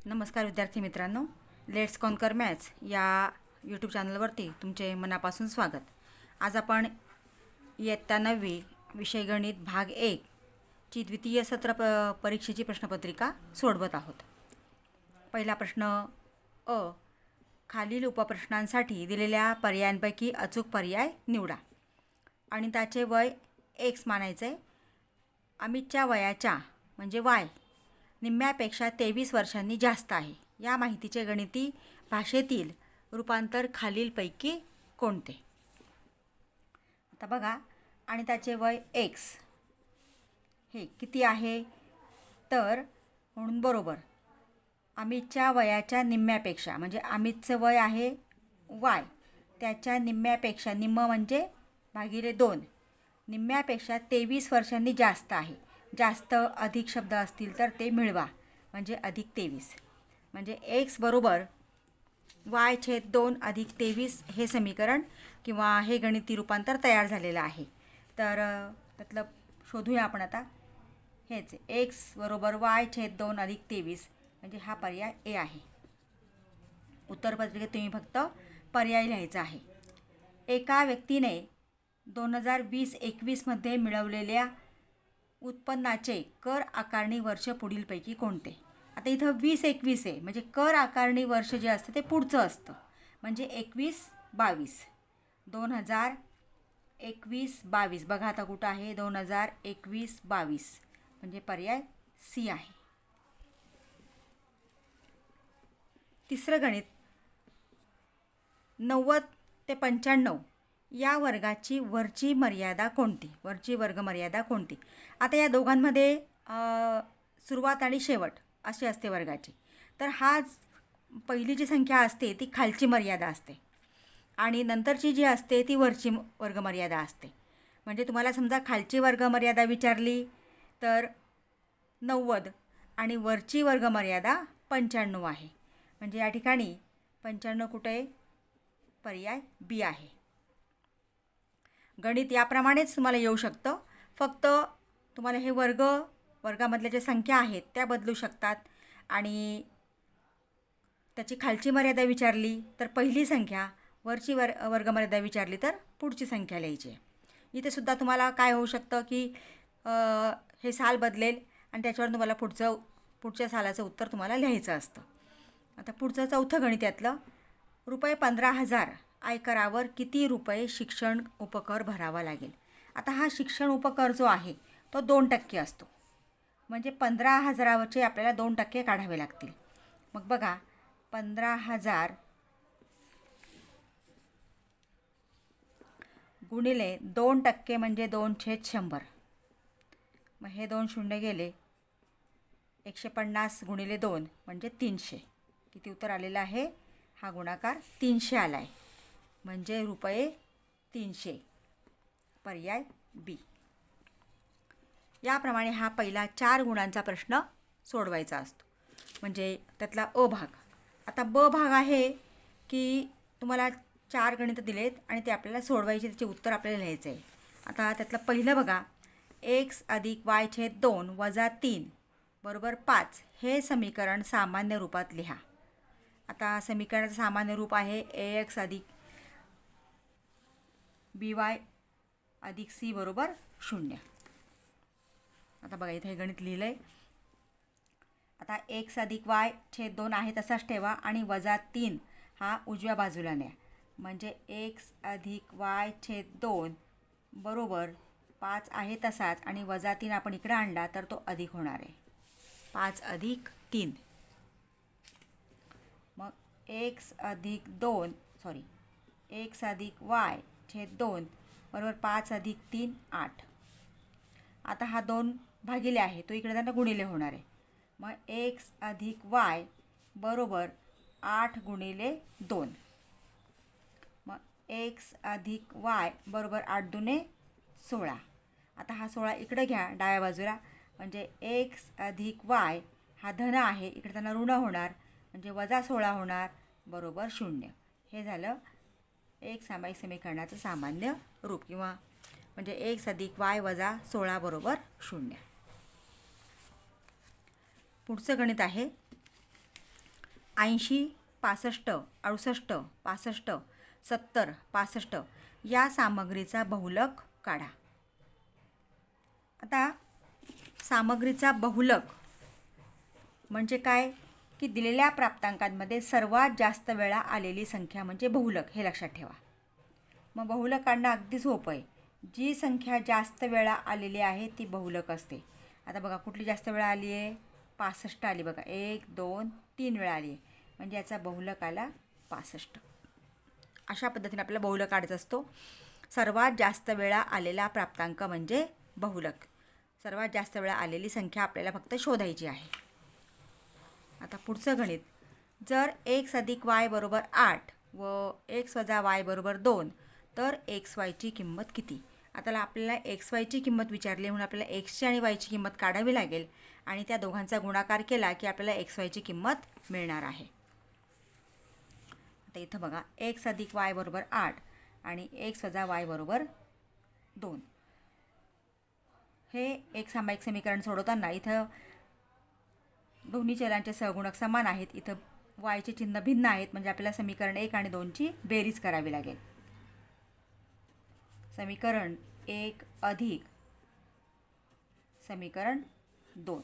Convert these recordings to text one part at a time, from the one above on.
नमस्कार विद्यार्थी मित्रांनो, लेट्स कॉन्कर मॅथ्स या यूट्यूब चॅनलवरती तुमचे मनापासून स्वागत. आज आपण इयत्ता 9वी विषय गणित भाग 1 ची द्वितीय सत्र परीक्षेची प्रश्नपत्रिका सोडवत आहोत. पहिला प्रश्न अ. खालील उपप्रश्नांसाठी दिलेल्या पर्यायांपैकी अचूक पर्याय निवडा. आणि त्याचे वय एक्स मानायचे. अमितच्या वयाच्या म्हणजे वाय निम्म्यापेक्षा 23 वर्षांनी जास्त आहे. या माहितीचे गणिती भाषेतील रूपांतर खालीलपैकी कोणते? आता बघा, आणि त्याचे वय एक्स हे किती आहे? तर म्हणून बरोबर अमितच्या वयाच्या निम्म्यापेक्षा म्हणजे अमितचं वय आहे वाय, त्याच्या निम्म्यापेक्षा, निम्म म्हणजे भागिले 2, निम्म्यापेक्षा 23 वर्षांनी जास्त आहे. जास्त अधिक शब्द असतील तर ते मिळवा म्हणजे अधिक 23. म्हणजे एक्स बरोबर y/2 अधिक 23 हे समीकरण किंवा हे गणिती रूपांतर तयार झालेलं आहे. तर त्यातलं शोधूया आपण आता. हेच एक्स बरोबर y/2 अधिक 23 म्हणजे हा पर्याय ए आहे. उत्तरपत्रिकेत तुम्ही फक्त पर्याय लिहायचा आहे. एका व्यक्तीने 2020-21 मध्ये मिळवलेल्या उत्पन्नाचे कर आकारणी वर्ष पुढीलपैकी कोणते? आता इथं 20-21 आहे म्हणजे कर आकारणी वर्ष जे असतं ते पुढचं असतं म्हणजे 21-22. 2021-22 बघा आता कुठं आहे? 2021-22 म्हणजे पर्याय सी आहे. तिसरं गणित 90 ते 95 या वर्गाची वरची मर्यादा कोणती? वरची वर्गमर्यादा कोणती? आता या दोघांमध्ये सुरुवात आणि शेवट अशी असते वर्गाची. तर हा पहिली जी संख्या असते ती खालची मर्यादा असते आणि नंतरची जी असते ती वरची वर्गमर्यादा असते. म्हणजे तुम्हाला समजा खालची वर्गमर्यादा विचारली तर 90 आणि वरची वर्गमर्यादा 95 आहे. म्हणजे या ठिकाणी 95 कुठे? पर्याय बी आहे. गणित याप्रमाणेच तुम्हाला येऊ शकतं. फक्त तुम्हाला हे वर्गामधल्या ज्या संख्या आहेत त्या बदलू शकतात आणि त्याची खालची मर्यादा विचारली तर पहिली संख्या, वरची वर्गमर्यादा विचारली तर पुढची संख्या लिहायची. इथे सुद्धा तुम्हाला काय होऊ शकतं की हे साल बदलेल आणि त्याच्यावर तुम्हाला पुढच्या सालाचं उत्तर तुम्हाला लिहायचं असतं. आता पुढचं चौथं गणित यातलं ₹15,000 आयकरावर किती रुपये शिक्षण उपकर भरावा लागेल? आता हा शिक्षण उपकर जो आहे तो 2% असतो. म्हणजे 15,000वरचे आपल्याला 2% काढावे लागतील. मग बघा, 15,000 गुणिले 2% म्हणजे 2/100. मग हे 2 शून्य गेले. 150 गुणिले 2 म्हणजे 300. किती उत्तर आलेलं आहे? हा गुणाकार 300 आला आहे म्हणजे ₹300. पर्याय बी. याप्रमाणे हा पहिला 4 गुणांचा प्रश्न सोडवायचा असतो म्हणजे त्यातला अ भाग. आता ब भाग आहे की तुम्हाला 4 गणितं दिलेत आणि ते आपल्याला सोडवायचे, त्याचे उत्तर आपल्याला लिहायचं आहे. आता त्यातलं पहिलं बघा, x अधिक y/2 वजा 3 बरोबर 5 हे समीकरण सामान्य रूपात लिहा. आता समीकरणाचं सामान्य रूप आहे ax अधिक by अधिक c बरोबर 0. आता बघा इथे हे गणित लिहिलं आहे. आता x अधिक y/2 आहे तसाच ठेवा आणि वजा 3 हा उजव्या बाजूला न्या. म्हणजे x अधिक y/2 बरोबर 5 आहे तसाच आणि वजा 3 आपण इकडे आणला तर तो अधिक होणार आहे. 5 अधिक 3. मग x अधिक y/2 बरोबर 5 अधिक 3 8. आता हा 2 भागिले आहे तो इकडे त्यांना गुणिले होणार आहे. मग x अधिक y बरोबर 8 गुणिले 2. मग x अधिक y बरोबर 8 दुने 16. आता हा 16 इकडे घ्या डाव्या बाजूला म्हणजे x अधिक y हा धन आहे, इकडे त्यांना ऋण होणार म्हणजे वजा 16 होणार बरोबर 0. हे झालं एक सामायिक समीकरणाचं सामान्य रूप किंवा म्हणजे x अधिक y वजा 16 बरोबर 0. पुढचं गणित आहे 80, 65, 68, 65, 70, 65 या सामग्रीचा बहुलक काढा. आता सामग्रीचा बहुलक म्हणजे काय की दिलेल्या प्राप्तांकांमध्ये सर्वात जास्त वेळा आलेली संख्या म्हणजे बहुलक, हे लक्षात ठेवा. मग बहुलक काढणं अगदी सोपं आहे. जी संख्या जास्त वेळा आलेली आहे ती बहुलक असते. आता बघा कुठली जास्त वेळा आली आहे, 65 आली बघा. 1, 2, 3 वेळा आली आहे म्हणजे याचा बहुलक आला 65. अशा पद्धतीने आपल्याला बहुलक काढायचा असतो. सर्वात जास्त वेळा आलेला प्राप्तांक म्हणजे बहुलक. सर्वात जास्त वेळा आलेली संख्या आपल्याला फक्त शोधायची आहे. आता पुढचं गणित, जर x अधिक y बरोबर 8 व x वजा y बरोबर 2 तर xy किंमत किती. आता आपल्याला xy किंमत विचारली म्हणून आपल्याला x आणि y किंमत काढावी लागेल आणि त्या दोघांचा गुणाकार केला की आपल्याला xy किंमत मिळणार आहे. आता इथं बघा x अधिक y बरोबर 8 आणि x वजा y बरोबर 2. हे एक सामायिक समीकरण सोडवताना इथं दोन्ही चलांचे सहगुणक समान आहेत. इथं वायचे चिन्ह भिन्न आहेत म्हणजे आपल्याला समीकरण 1 आणि 2ची बेरीज करावी लागेल. समीकरण 1 अधिक समीकरण 2.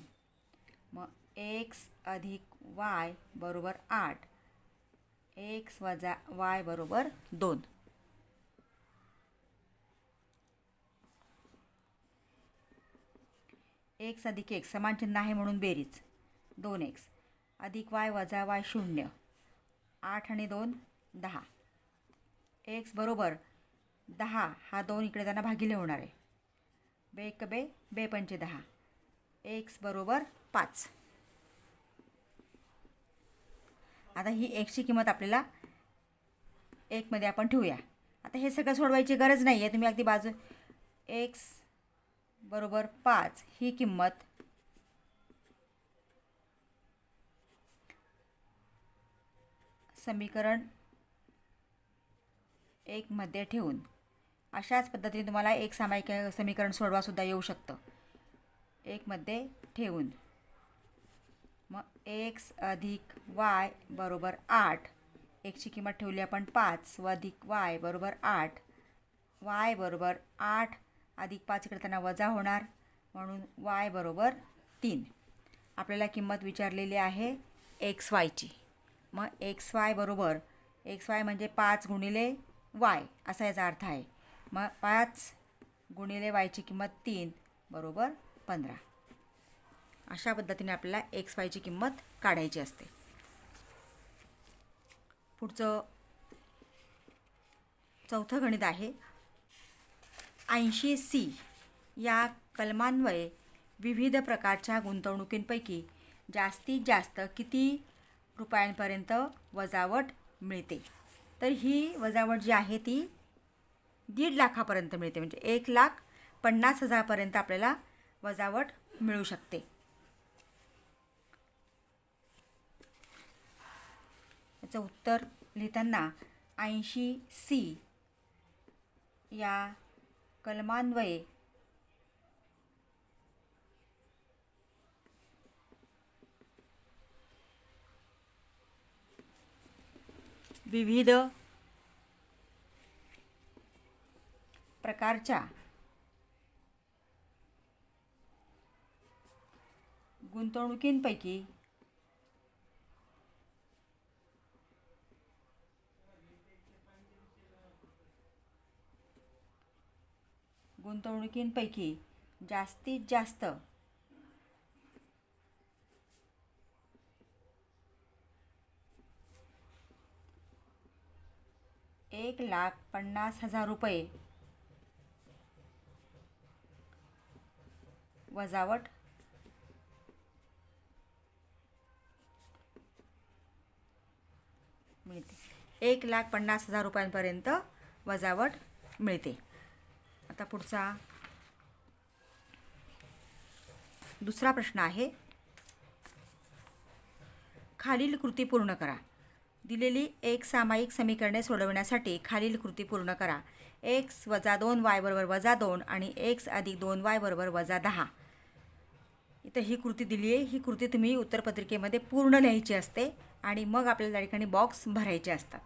मग x अधिक y बरोबर 8, x वजा y बरोबर 2. x अधिक x समान चिन्ह आहे म्हणून बेरीज 2x अधिक y वजा y 0. 8 आणि 2 10. x बरोबर 10 हा 2 इकडे त्यांना भागिले होणार आहे. बे एक बे बे पंचे 10. x बरोबर 5. आता ही xची किंमत आपल्याला 1 मध्ये आपण ठेवूया. आता हे सगळं सोडवायची गरज नाही आहे. तुम्ही अगदी बाजू x बरोबर 5 ही किंमत समीकरण 1 मध्ये ठेवून अशाच पद्धतीने तुम्हाला एक सामायिक समीकरण सोडवासुद्धा येऊ शकतं. 1 मध्ये ठेवून मग x अधिक y बरोबर 8, xची किंमत ठेवली आपण 5 व अधिक y बरोबर 8, y बरोबर 8 अधिक 5 इकडे त्यांना वजा होणार म्हणून y बरोबर 3. आपल्याला किंमत विचारलेली आहे xyची. मग xy बरोबर xy म्हणजे 5 गुणिले y असा याचा अर्थ आहे. मग 5 गुणिले yची किंमत 3 बरोबर 15. अशा पद्धतीने आपल्याला xyची किंमत काढायची असते. पुढचं चौथं गणित आहे. 80C या कलमान्वये विविध प्रकारच्या गुंतवणुकींपैकी जास्तीत जास्त किती रुपयांपर्यंत वजावट मिळते. तर ही वजावट जी आहे ती 1.5 लाखापर्यंत मिळते. म्हणजे 1,50,000 पर्यंत आपल्याला वजावट मिळू शकते. याचं उत्तर लिहिताना 80C या कलमान्वये विविध प्रकारच्या गुंतवणुकींपैकी जास्तीत जास्त 1,50,000 रुपये वजावट मिळते. 1,50,000 रुपयांपर्यंत वजावट मिळते. आता पुढचा दुसरा प्रश्न आहे. खालील कृती पूर्ण करा. दिलेली एक सामायिक समीकरणे सोडवण्यासाठी खालील कृती पूर्ण करा. x वजा 2y बरोबर वजा 2 आणि x अधिक 2y बरोबर वजा 10. इथं ही कृती दिली आहे. ही कृती तुम्ही उत्तरपत्रिकेमध्ये पूर्ण लिहायची असते आणि मग आपल्याला त्या ठिकाणी बॉक्स भरायचे असतात.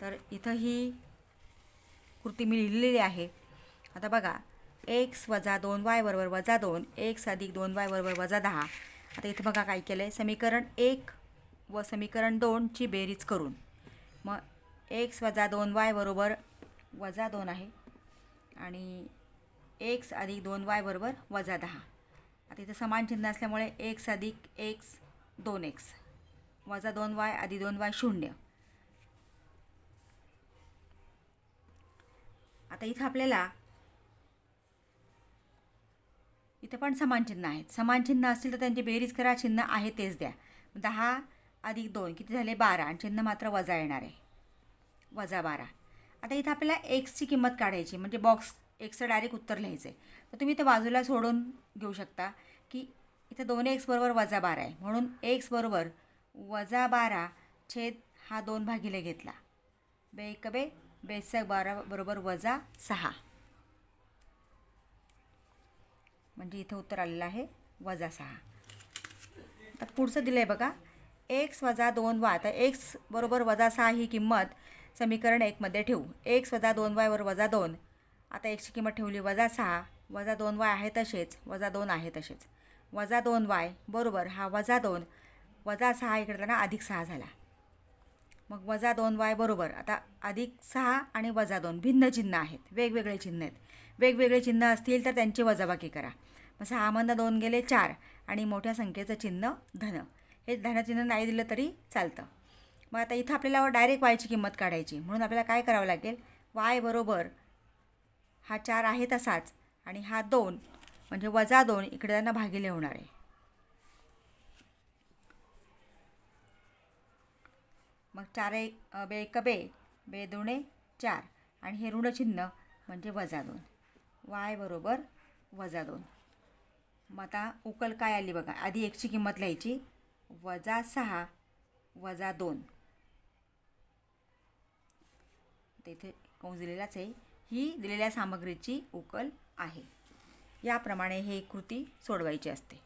तर इथं ही कृती मी लिहिलेली आहे. आता बघा, x - 2y = -2, x + 2y = -10. आता इथं बघा काय केलं आहे, समीकरण 1 व समीकरण 2 ची बेरीज करून मग x - 2y = -2 आहे आणि x + 2y = -10. आता इथं समान चिन्ह असल्यामुळे x + x 2x -2y + 2y 0. आता इथं आपल्याला इथं पण समान चिन्ह आहेत. समान चिन्ह असतील तर त्यांची बेरीज करा, चिन्ह आहे तेच द्या. 10 + 2 किती झाले 12 आणि चिन्ह मात्र वजा येणार आहे, -12. आता इथं आपल्याला एक्सची किंमत काढायची, म्हणजे बॉक्स एक्सचं डायरेक्ट उत्तर लिहायचं आहे. तर तुम्ही इथं बाजूला सोडून घेऊ शकता की इथं 2x = -12 आहे, म्हणून x = -12 छेद हा 2 भागिले घेतला, बे 1 बे, बेस 12 = -6. म्हणजे इथं उत्तर आलेलं आहे -6. आता पुढचं दिलं आहे बघा, x - 2y. आता x = -6 ही किंमत समीकरण 1 मध्ये ठेवू. x - 2y = -2. आता एक्सची किंमत ठेवली -6, -2y आहे तसेच, -2 आहे तसेच, -2y बरोबर हा -2, -6 इकडे जाताना +6 झाला. मग -2y बरोबर आता +6 आणि -2 भिन्न चिन्ह आहेत, वेगवेगळे चिन्ह आहेत. वेगवेगळे चिन्ह असतील तर त्यांची वजाबाकी करा. मग 6 मधनं 2 गेले 4 आणि मोठ्या संख्येचं चिन्ह धन. हे धनचिन्ह नाही दिलं तरी चालतं. मग आता इथं आपल्याला डायरेक्ट वायची किंमत काढायची, म्हणून आपल्याला काय करावं लागेल, y बरोबर हा 4 आहे तसाच आणि हा 2 म्हणजे -2 इकडे त्यांना भागिले होणार आहे. मग 4 बे 1 बे, बे 2 4 आणि हे ऋणचिन्ह म्हणजे -2, y बरोबर -2. मग आता उकल काय आली बघा, आधी एक्सची किंमत लिहायची, -6 -2. तेथे कंस दिलेलाच आहे. ही दिलेल्या सामग्रीची उकल आहे. याप्रमाणे हे कृती सोडवायची असते.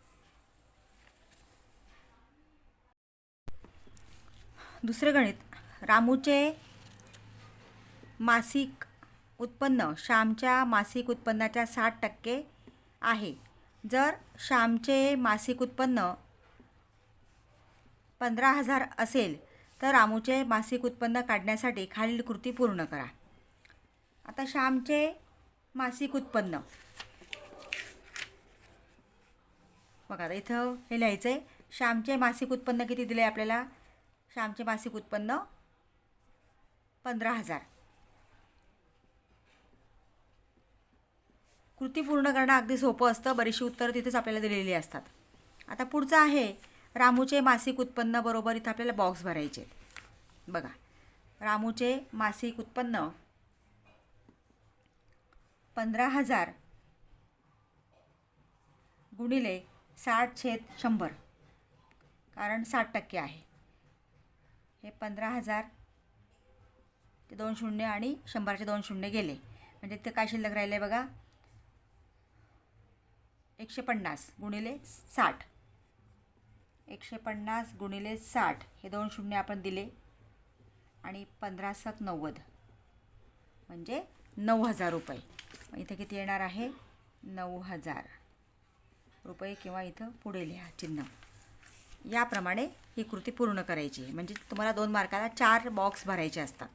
दुसरे गणित, रामूचे मासिक उत्पन्न श्यामच्या मासिक उत्पन्नाच्या 60% आहे. जर श्यामचे मासिक उत्पन्न 15,000 असेल तर रामूचे मासिक उत्पन्न काढण्यासाठी खालील कृती पूर्ण करा. आता श्यामचे मासिक उत्पन्न बघा, आता इथं हे लिहायचं आहे, श्यामचे मासिक उत्पन्न किती दिले आपल्याला, श्यामचे मासिक उत्पन्न 15,000. कृती पूर्ण करणं अगदी सोपं असतं, बरीचशी उत्तरं तिथेच आपल्याला दिलेली असतात. आता पुढचं आहे रामूचे मासिक उत्पन्न बरोबर इथं आपल्याला बॉक्स भरायचे. बघा, रामूचे मासिक उत्पन्न 15,000 गुणिले 60/100, कारण 60% आहे. हे 15,000 ते 2 शून्य आणि 100चे 2 शून्य गेले, म्हणजे ते काय शिल्लक राहिले बघा, 150 गुणिले 60. 150 गुणिले 60, हे 2 शून्य आपण दिले आणि 15×7 = 90, म्हणजे 9,000 रुपये. इथे किती येणार आहे, 9,000 रुपये, किंवा इथं पुढे लिहा चिन्ह. याप्रमाणे ही कृती पूर्ण करायची, म्हणजे तुम्हाला 2 मार्काला 4 बॉक्स भरायचे असतात.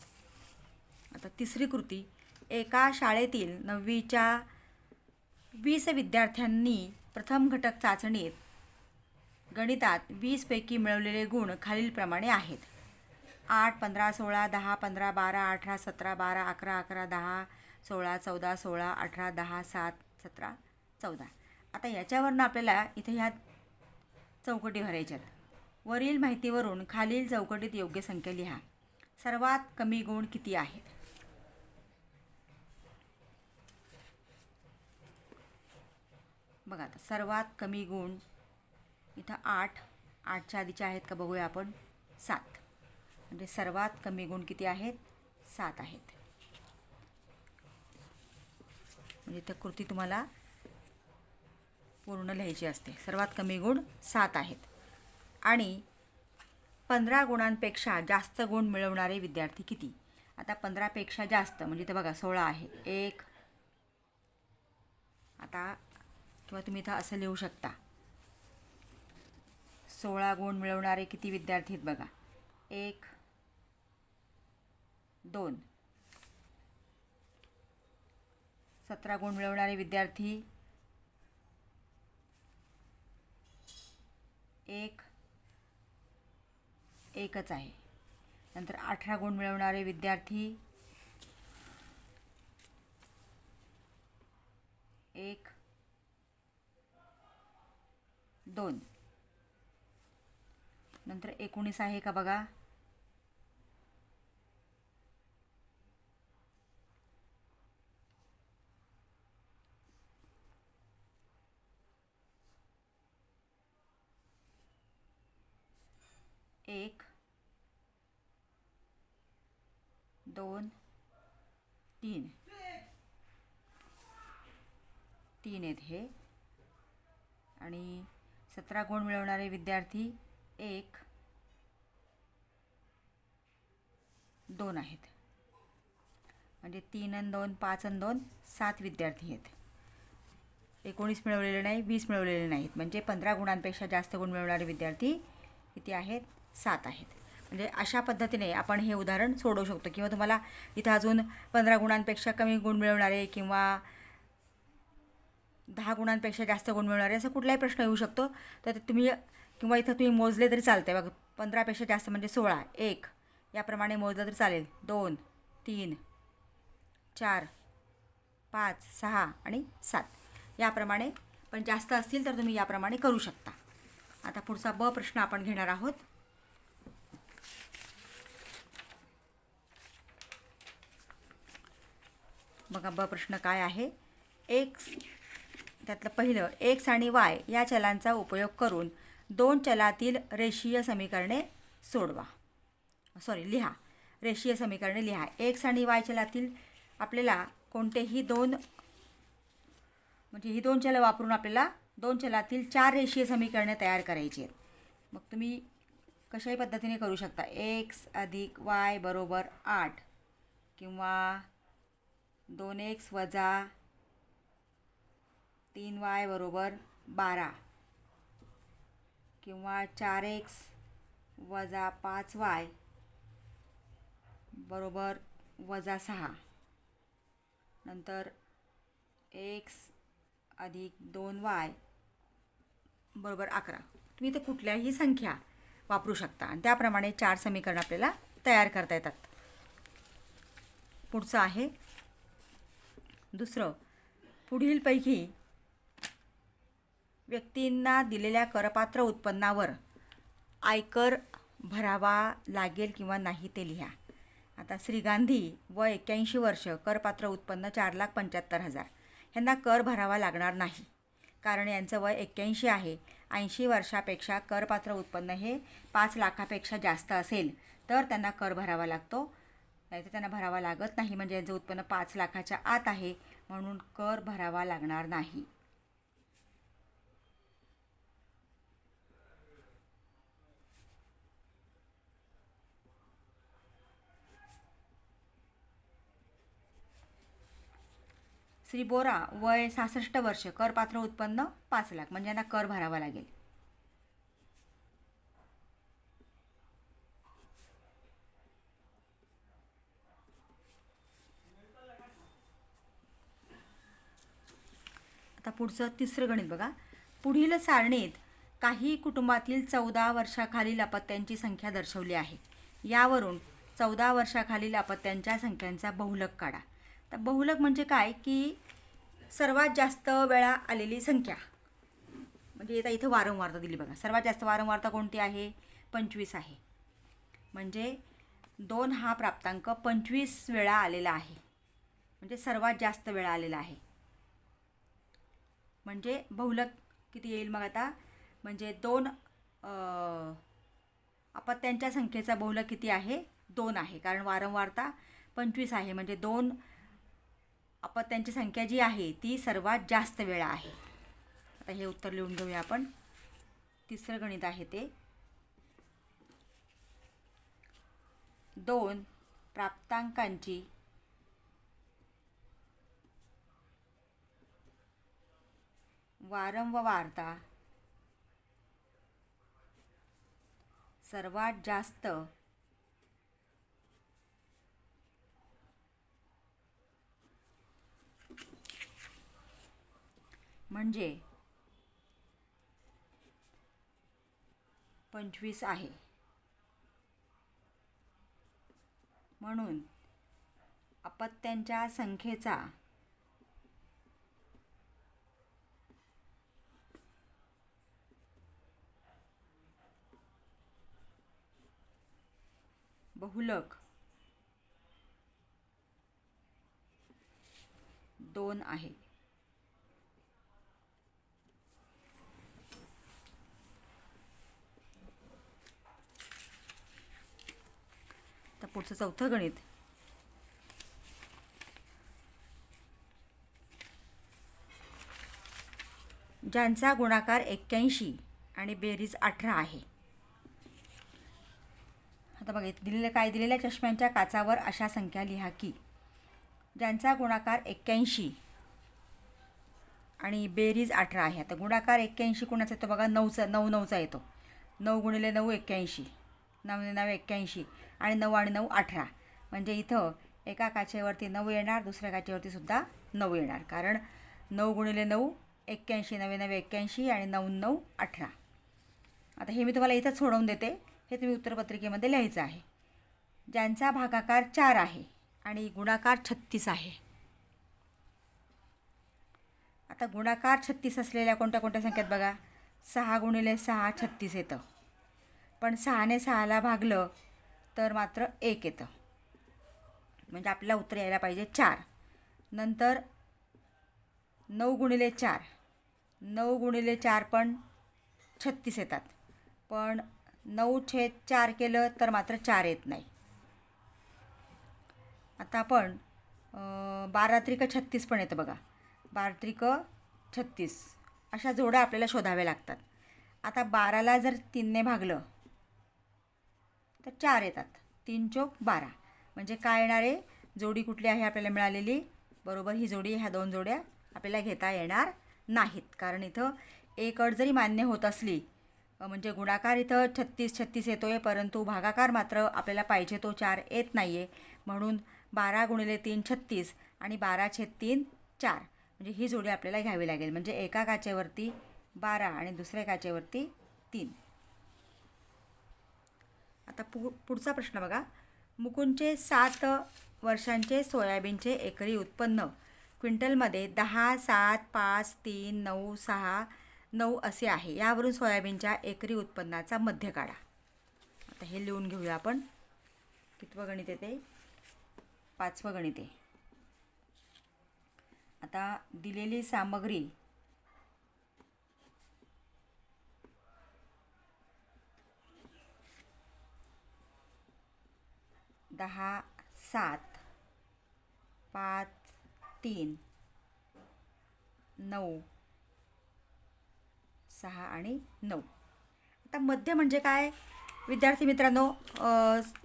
आता तिसरी कृती, एका शाळेतील 9वीच्या 20 विद्यार्थ्यांनी प्रथम घटक चाचणीत गणितात 20 पैकी मिळवलेले गुण खालीलप्रमाणे आहेत. 8, 15, 16, 10, 15, 12, 18, 17, 12, 11, 11, 10, 16, 14, 16, 18, 10, 7, 17, 14. आता याच्यावरनं आपल्याला इथे ह्या चौकटी भरायच्यात. वरील माहितीवरून खालील चौकटीत योग्य संख्या लिहा. सर्वात कमी गुण किती आहेत. बघा, आता सर्वात कमी गुण इथं 8, 8च्या आधीचे आहेत का बघूया आपण, 7. म्हणजे सर्वात कमी गुण किती आहेत, 7 आहेत. म्हणजे इथं कृती तुम्हाला पूर्ण लिहायची असते. सर्वात कमी गुण 7 आहेत. आणि 15 गुणांपेक्षा जास्त गुण मिळवणारे विद्यार्थी किती? आता 15पेक्षा जास्त म्हणजे इथं बघा 16 आहे. एक, आता किंवा तुम्ही इथं असं लिहू शकता, 16 गुण मिळवणारे किती विद्यार्थी आहेत बघा. 1, 2. 17 गुण मिळवणारे विद्यार्थी 1, एकच आहे. नंतर 18 गुण मिळवणारे विद्यार्थी 1, 2. नंतर 19 आहे का बघा. 1, 2, 3. 3 आहेत हे. आणि 17 गुण मिळवणारे विद्यार्थी 1, 2 आहेत. म्हणजे 3 आणि 2, 5 आणि 2, 7 विद्यार्थी आहेत. 19 मिळवलेले नाही, 20 मिळवलेले नाहीत. म्हणजे 15 गुणांपेक्षा जास्त गुण मिळवणारे विद्यार्थी किती आहेत? 7 आहेत. म्हणजे अशा पद्धतीने आपण हे उदाहरण सोडवू शकतो. किंवा तुम्हाला इथं अजून 15 गुणांपेक्षा कमी गुण मिळवणारे किंवा 10 गुणांपेक्षा जास्त गुण मिळवणारे असा कुठलाही प्रश्न येऊ शकतो. तर तुम्ही किंवा इथं तुम्ही मोजले तरी चालते. बघा 15पेक्षा जास्त म्हणजे 16, 1 याप्रमाणे मोजलं तरी चालेल. 2, 3, 4, 5, 6 आणि 7 याप्रमाणे. पण जास्त असतील तर तुम्ही याप्रमाणे करू शकता. आता पुढचा ब प्रश्न आपण घेणार आहोत. बघा ब प्रश्न काय आहे. एक्स, त्यातलं पहिलं, एक्स आणि वाय या चलांचा उपयोग करून 2 चलातील रेषीय समीकरणे सोडवा. लिहा. रेषीय समीकरणे लिहा. एक्स आणि वाय चलातील आपल्याला कोणतेही 2 म्हणजे ही 2 चलं वापरून आपल्याला 2 चलातील 4 रेषीय समीकरणे तयार करायची आहेत. मग तुम्ही कशाही पद्धतीने करू शकता. एक्स अधिक वाय बरोबर 8 किंवा 2x वजा 3y बरोबर 12 किंवा 4x वजा 5y बरोबर वजा 6. नंतर x अधिक 2y बरोबर 11. तुम्ही इथे कुठल्याही संख्या वापरू शकता आणि त्याप्रमाणे 4 समीकरण आपल्याला तयार करता येतात. पुढचं आहे दुसरं. पुढीलपैकी व्यक्तींना दिलेल्या करपात्र उत्पन्नावर आयकर भरावा लागेल किंवा नाही ते लिहा. आता श्री गांधी वय 81 वर्ष, करपात्र उत्पन्न 4,75,000. यांना कर भरावा लागणार नाही कारण यांचं वय 81 आहे. 80 वर्षापेक्षा करपात्र उत्पन्न हे 5 लाखापेक्षा जास्त असेल तर त्यांना कर भरावा लागतो, नाही तर त्यांना भरावा लागत नाही. म्हणजे यांचं उत्पन्न 5 लाखाच्या आत आहे म्हणून कर भरावा लागणार नाही. श्री बोरा वय 66 वर्ष, करपात्र उत्पन्न 5 लाख. म्हणजे यांना कर भरावा लागेल. आता पुढचं तिसरं गणित बघा. पुढील सारणीत काही कुटुंबातील 14 वर्षाखालील अपत्यांची संख्या दर्शवली आहे. यावरून 14 वर्षाखालील अपत्यांच्या संख्यांचा बहुलक काढा. तर बहुलक म्हणजे काय की सर्वात जास्त वेळा आलेली संख्या. म्हणजे इथं वारंवारता दिली बघा. सर्वात जास्त वारंवारता कोणती आहे? 25 आहे. म्हणजे 2 हा प्राप्तांक 25 वेळा आलेला आहे. म्हणजे सर्वात जास्त वेळा आलेला आहे. म्हणजे बहुलक किती येईल मग आता? म्हणजे 2 अपत्यांच्या संख्येचा बहुलक किती आहे? 2 आहे. कारण वारंवारता 25 आहे. म्हणजे 2 अपत्यांची संख्या जी आहे ती सर्वात जास्त वेळा आहे. आता हे उत्तर लिहून घेऊया आपण. तिसरं गणित आहे ते. 2 प्राप्तांकांची वारंवारता सर्वात जास्त म्हणजे 25 आहे. म्हणून अपत्यांच्या संख्येचा बहुलक 2 आहे. तर पुढचं चौथं गणित. ज्यांचा गुणाकार 81 आणि बेरीज 18 आहे. आता बघा दिलेल्या चष्म्यांच्या काचावर अशा संख्या लिहा की ज्यांचा गुणाकार 81 आणि बेरीज 18 आहे. आता गुणाकार 81 कोणाचा येतो बघा, 9चा येतो. 9 गुणिले 9 81, 9 9 81 आणि 9 आणि 9 18. म्हणजे इथं एका काचेवरती 9 येणार, दुसऱ्या काचेवरती सुद्धा 9 येणार, कारण 9 गुणिले 9 81, 9 9 81 आणि 9 9 18. आता हे मी तुम्हाला इथंच सोडवून देते, हे तुम्ही उत्तरपत्रिकेमध्ये लिहायचं आहे. ज्यांचा भागाकार 4 आहे आणि गुणाकार 36 आहे. आता गुणाकार 36 असलेल्या कोणत्या कोणत्या संख्येत बघा, 6 गुणिले 6 36 येतं, पण 6ने 6ला भागलं तर मात्र 1 येतं, म्हणजे आपल्याला उत्तर यायला पाहिजे 4. नंतर 9 गुणिले 4, 9 गुणिले 4 पण 36 येतात, पण 9/4 केलं तर मात्र 4 येत नाही. आता आपण 12 त्रिक 36 पण येतं बघा, 12 त्रिक 36 अशा जोड्या आपल्याला शोधाव्या लागतात. आता 12ला जर 3ने भागलं तर 4 येतात, 3 चौक 12. म्हणजे काय येणार आहे, जोडी कुठली आहे आपल्याला मिळालेली, बरोबर ही जोडी. ह्या दोन जोड्या आपल्याला घेता येणार नाहीत, कारण इथं एक अट जरी मान्य होत असली, म्हणजे गुणाकार इथं 36 36 येतो आहे, परंतु भागाकार मात्र आपल्याला पाहिजे तो 4 येत नाही आहे. म्हणून 12 गुणिले 3 36 आणि 12/3 4, म्हणजे ही जोडी आपल्याला घ्यावी लागेल. म्हणजे एका काचेवरती 12 आणि दुसऱ्या काचेवरती 3. आता पुढचा प्रश्न बघा. मुकुंदचे 7 वर्षांचे सोयाबीनचे एकरी उत्पन्न क्विंटलमध्ये 10, 7, 5, 3, 9, 6, 9 असे आहे. यावरून सोयाबीनच्या एकरी उत्पन्नाचा मध्य काढा. आता हे लिहून घेऊया आपण. कितवं गणित आहे ते, 5वं गणित आहे. आता दिलेली सामग्री दहा, 7, 5, 3, 9, 6 आणि 9. आता मध्य म्हणजे काय विद्यार्थी मित्रांनो,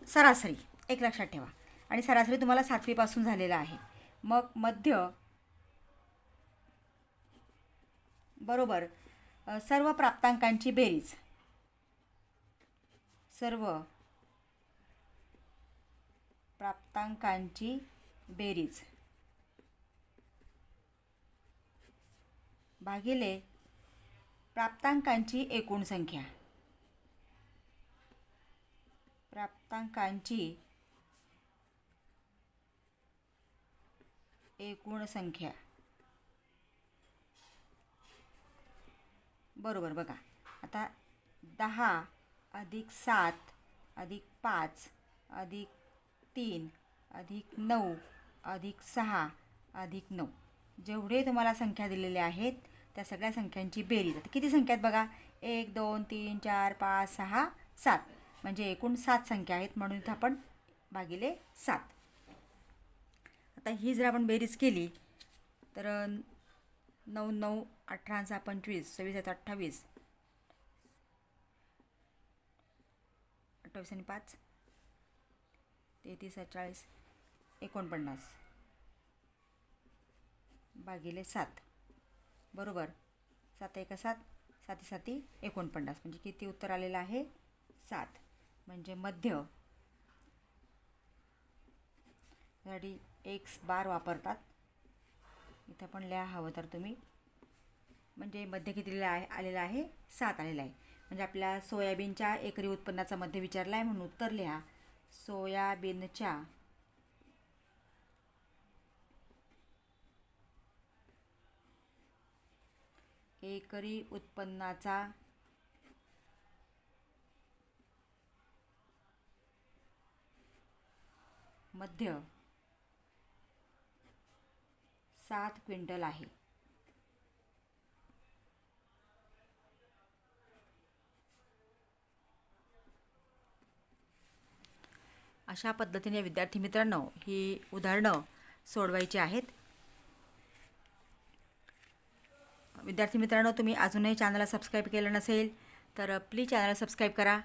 सरासरी एक लक्षात ठेवा. आणि सरासरी तुम्हाला 7वीपासून झालेला आहे. मग मध्य बरोबर सर्व प्राप्तांकांची बेरीज, सर्व प्राप्तांकांची बेरीज भागिले प्राप्तांकांची एकूण संख्या, प्राप्तांकांची एकूण संख्या. बरोबर बघा. आता 10 अधिक 7 अधिक 5 अधिक 3 अधिक 9 अधिक 6 अधिक 9, जेवढे तुम्हाला संख्या दिलेल्या आहेत त्या सगळ्या संख्यांची बेरीज. आता किती संख्या आहेत बघा, 1 2 3 4 5 6 7, म्हणजे एकूण 7 संख्या आहेत, म्हणून इथं आपण भागिले 7. आता ही जर आपण बेरीज केली तर 9 9 18 25, 26 28, 28 आणि 5 33 40, 49 भागिले 7 बरोबर. 7 1 7, 7 7 49, म्हणजे किती उत्तर आलेलं आहे? 7. म्हणजे मध्य साठी एक्स बार वापरतात. इथं पण लिहा हवं तर तुम्ही. म्हणजे मध्य किती आलेलं आहे? 7 आलेलं आहे. म्हणजे आपल्या सोयाबीनच्या एकरी उत्पन्नाचा मध्य विचारला आहे म्हणून उत्तर लिहा. सोयाबीनच्या एकरी उत्पन्नाचा मध्य 7 क्विंटल आहे. अशा पद्धतीने विद्यार्थी मित्रांनो ही उदाहरणं सोडवायची आहेत. विद्यार्थी मित्रांनो, तुम्ही अजूनही चॅनलला सबस्क्राईब केलं नसेल तर प्लीज चॅनलला सबस्क्राईब करा.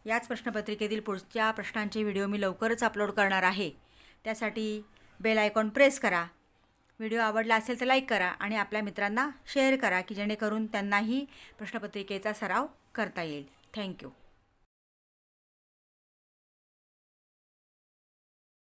याच प्रश्नपत्रिकेतील पुढच्या प्रश्नांचे व्हिडिओ मी लवकरच अपलोड करणार आहे. त्यासाठी बेल आयकॉन प्रेस करा. व्हिडिओ आवडला असेल तर लाईक करा आणि आपल्या मित्रांना शेअर करा की जेणेकरून त्यांनाही प्रश्नपत्रिकेचा सराव करता येईल. थँक्यू.